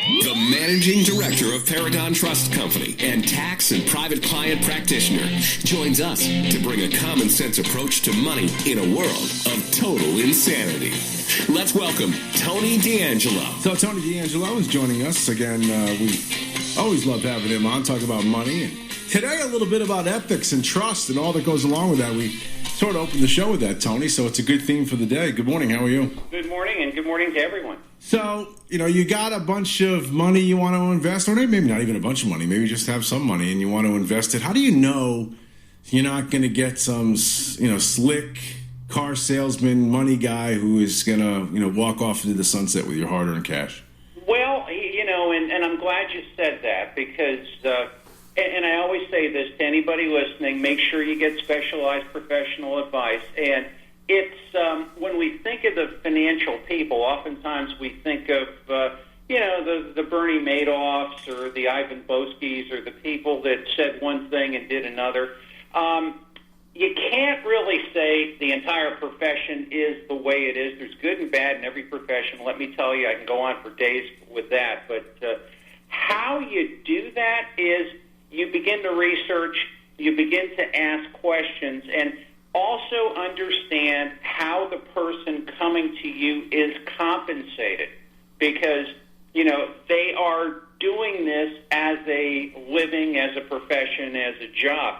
The managing director of Paragon Trust Company and tax and private client practitioner joins us to bring a common sense approach to money in a world of total insanity. Let's welcome Tony D'Angelo. So Tony D'Angelo is joining us again. We always love having him on, talk about money. And today a little bit about ethics and trust and all that goes along with that. We sort of opened the show with that, Tony, so it's a good theme for the day. Good morning. How are you? Good morning, and good morning to everyone. So, you got a bunch of money you want to invest, or maybe not even a bunch of money, maybe just have some money and you want to invest it. How do you know you're not going to get some, slick car salesman money guy who is going to, walk off into the sunset with your hard-earned cash? Well, and I'm glad you said that because, and I always say this to anybody listening, make sure you get specialized professional advice. And it's when we think of the financial people, oftentimes we think of the Bernie Madoffs or the Ivan Boskis or the people that said one thing and did another. You can't really say the entire profession is the way it is. There's good and bad in every profession. Let me tell you, I can go on for days with that. But how you do that is you begin to research, you begin to ask questions, and also understand how the person coming to you is compensated, because they are doing this as a living, as a profession, as a job.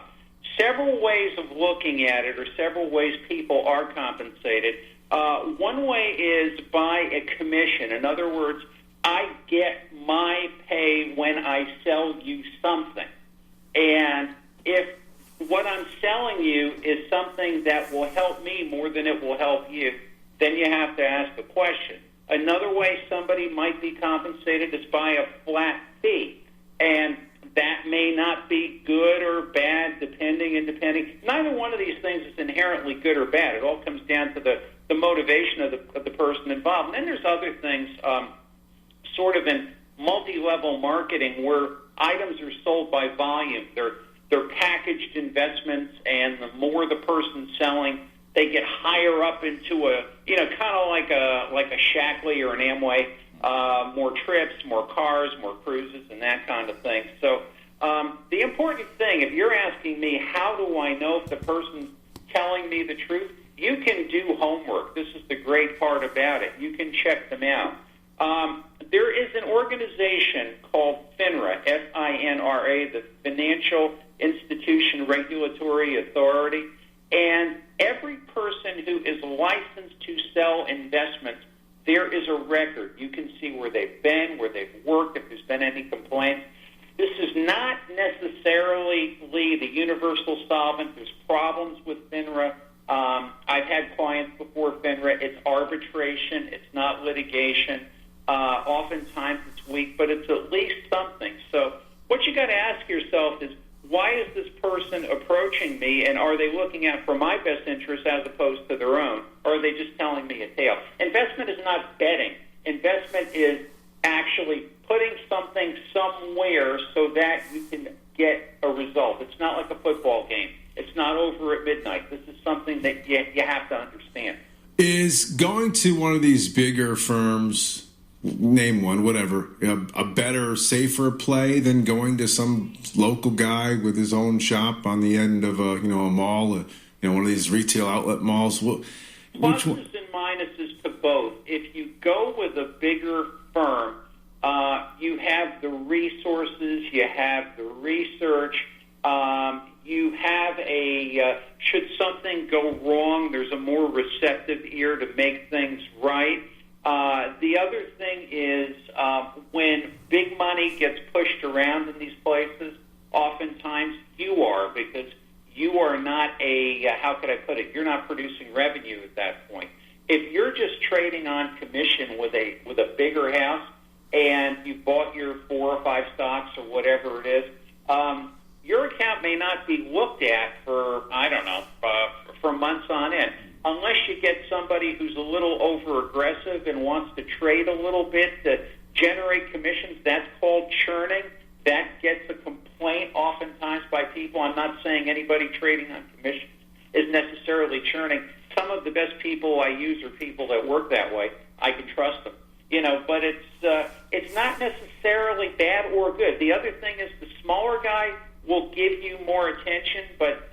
Several ways of looking at it, or several ways people are compensated. One way is by a commission. In other words, I get my pay when I sell you something. And if what I'm selling you is something that will help me more than it will help you, then you have to ask the question. Another way somebody might be compensated is by a flat fee. And that may not be good or bad, depending. Neither one of these things is inherently good or bad. It all comes down to the motivation of the person involved. And then there's other things, sort of in multi-level marketing, where items are sold by volume. They're packaged investments, and the more the person's selling, they get higher up into a, kind of like a Shackley or an Amway. More trips, more cars, more cruises, and that kind of thing. So the important thing, if you're asking me, how do I know if the person's telling me the truth, you can do homework. This is the great part about it. You can check them out. There is an organization called FINRA, F-I-N-R-A, the Financial Institution Regulatory Authority, and every person who is licensed to sell investments, there is a record. You can see where they've been, where they've worked, if there's been any complaints. This is not necessarily the universal solvent. There's problems with FINRA. I've had clients before FINRA. It's arbitration. It's not litigation. Oftentimes it's weak, but it's at least something. So what you got to ask yourself is, why is this person approaching me, and are they looking out for my best interest as opposed to their own, or are they just telling me a tale? Investment is not betting. Investment is actually putting something somewhere so that you can get a result. It's not like a football game. It's not over at midnight. This is something that you have to understand. Is going to one of these bigger firms, name one, whatever, a better, safer play than going to some local guy with his own shop on the end of a mall, one of these retail outlet malls? Pluses and minuses to both. If you go with a bigger firm, you have the resources, you have the research, you have should something go wrong, there's a more receptive ear to make things right. The other thing is when big money gets pushed around in these places, oftentimes you are, because you are not how could I put it, you're not producing revenue at that point. If you're just trading on commission with a bigger house and you bought your 4 or 5 stocks or whatever it is, your account may not be looked at for, for months on end. Unless you get somebody who's a little over-aggressive and wants to trade a little bit to generate commissions, that's called churning. That gets a complaint oftentimes by people. I'm not saying anybody trading on commissions is necessarily churning. Some of the best people I use are people that work that way. I can trust them. But it's not necessarily bad or good. The other thing is the smaller guy will give you more attention, but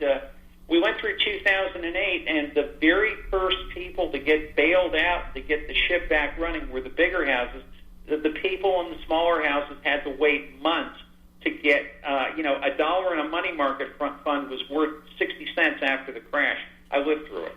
we went through 2008, and the very first people to get bailed out to get the ship back running were the bigger houses. The people in the smaller houses had to wait months to get, $1 in a money market fund was worth 60 cents after the crash. I lived through it.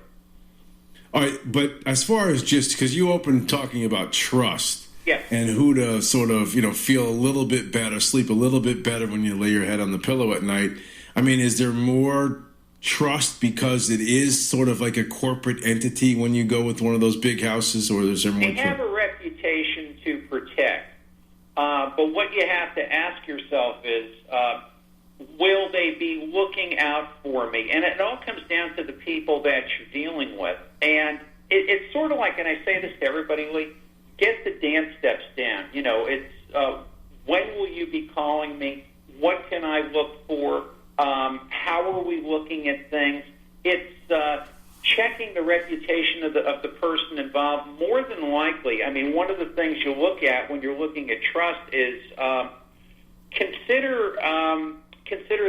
All right, but as far as just, because you opened talking about trust, yes, and who to sort of, feel a little bit better, sleep a little bit better when you lay your head on the pillow at night. I mean, is there more trust because it is sort of like a corporate entity when you go with one of those big houses, or is there more? They have a reputation to protect, but what you have to ask yourself is, will they be looking out for me? And it all comes down to the people that you're dealing with. And it's sort of like, and I say this to everybody, Lee, get the dance steps down. It's when will you be calling me? What can I look for? How are we looking at things? It's checking the reputation of the person involved. More than likely, I mean, one of the things you look at when you're looking at trust is consider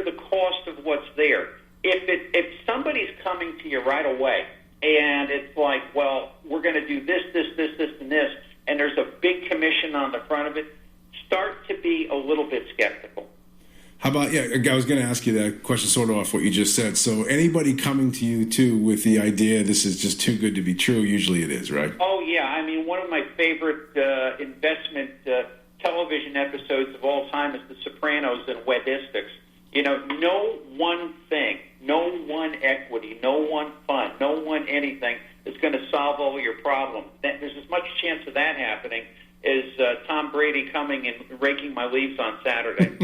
the cost of what's there. If somebody's coming to you right away and it's like, well, we're going to do this, and this, and there's a big commission on the front of it, start to be a little bit skeptical. How about, I was going to ask you that question sort of off what you just said. So anybody coming to you, too, with the idea this is just too good to be true, usually it is, right? Oh, yeah. I mean, one of my favorite investment television episodes of all time is The Sopranos and Wedistics. No one thing, no one equity, no one fund, no one anything is going to solve all your problems. There's as much chance of that happening as Tom Brady coming and raking my leaves on Saturday.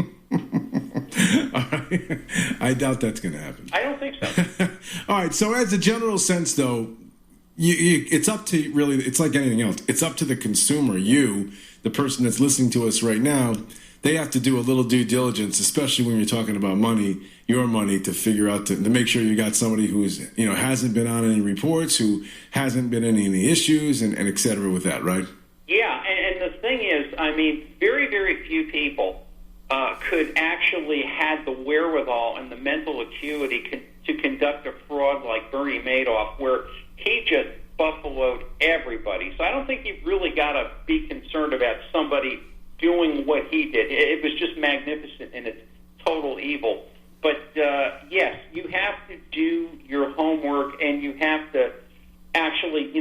I doubt that's going to happen. I don't think so. All right, so as a general sense, though, it's up to really, it's like anything else. It's up to the consumer, the person that's listening to us right now. They have to do a little due diligence, especially when you're talking about money, your money, to figure out, to make sure you got somebody who's, hasn't been on any reports, who hasn't been in any issues, and et cetera with that, right? Yeah, and the thing is, I mean, very, very few people could actually have the wherewithal and the mental acuity to conduct a fraud like Bernie Madoff, where he just buffaloed everybody. So I don't think you've really got to be concerned about somebody doing what he did. It was just magnificent in its total evil. But, yes, you have to do your homework, and you have to actually,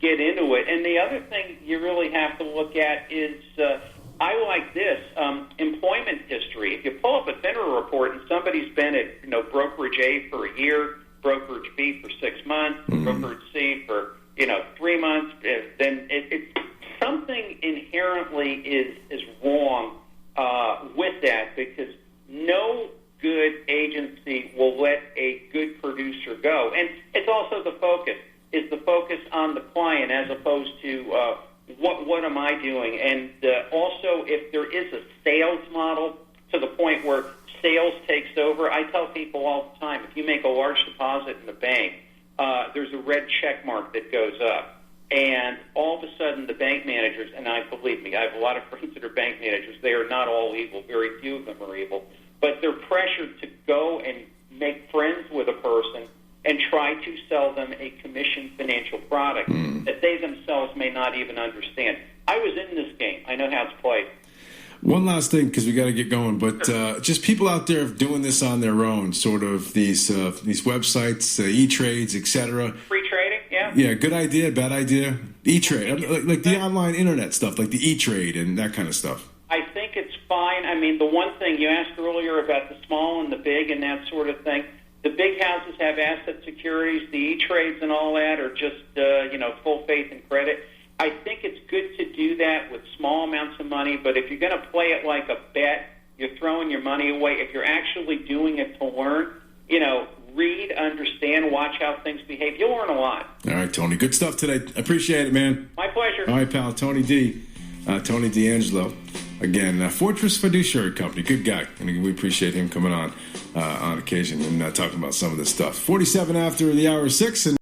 get into it. And the other thing you really have to look at is, I like this, employment history. If you pull up a FINRA report and somebody's been at, brokerage A for a year, brokerage B for 6 months, brokerage C for, 3 months, then it's something inherently is wrong with that, because no good agency will let a good producer go. And it's also the focus on the client as opposed to what am I doing? And also, if there is a sales model to the point where sales takes over, I tell people all the time, if you make a large deposit in the bank, there's a red check mark that goes up. And all of a sudden, the bank managers, and believe me, I have a lot of friends that are bank managers. They are not all evil. Very few of them are evil. But they're pressured to go and make friends with a person and try to sell them a commission financial product that they themselves may not even understand. I was in this game. I know how it's played. One last thing, because we got to get going, but just people out there doing this on their own, sort of these websites, E-Trades, etc. Free trading, yeah. Yeah, good idea, bad idea. E-Trade, like the online internet stuff, like the E-Trade and that kind of stuff. I think it's fine. I mean, the one thing you asked earlier about the small and the big and that sort of thing, the big houses have asset securities. The E-Trades and all that are just, full faith and credit. I think it's good to do that with small amounts of money, but if you're going to play it like a bet, you're throwing your money away. If you're actually doing it to learn, read, understand, watch how things behave. You'll learn a lot. All right, Tony. Good stuff today. Appreciate it, man. My pleasure. All right, pal. Tony D. Tony D. Angelo. Again, Fortress Fiduciary Company. Good guy. And we appreciate him coming on occasion and talking about some of this stuff. 47 after the hour 6. And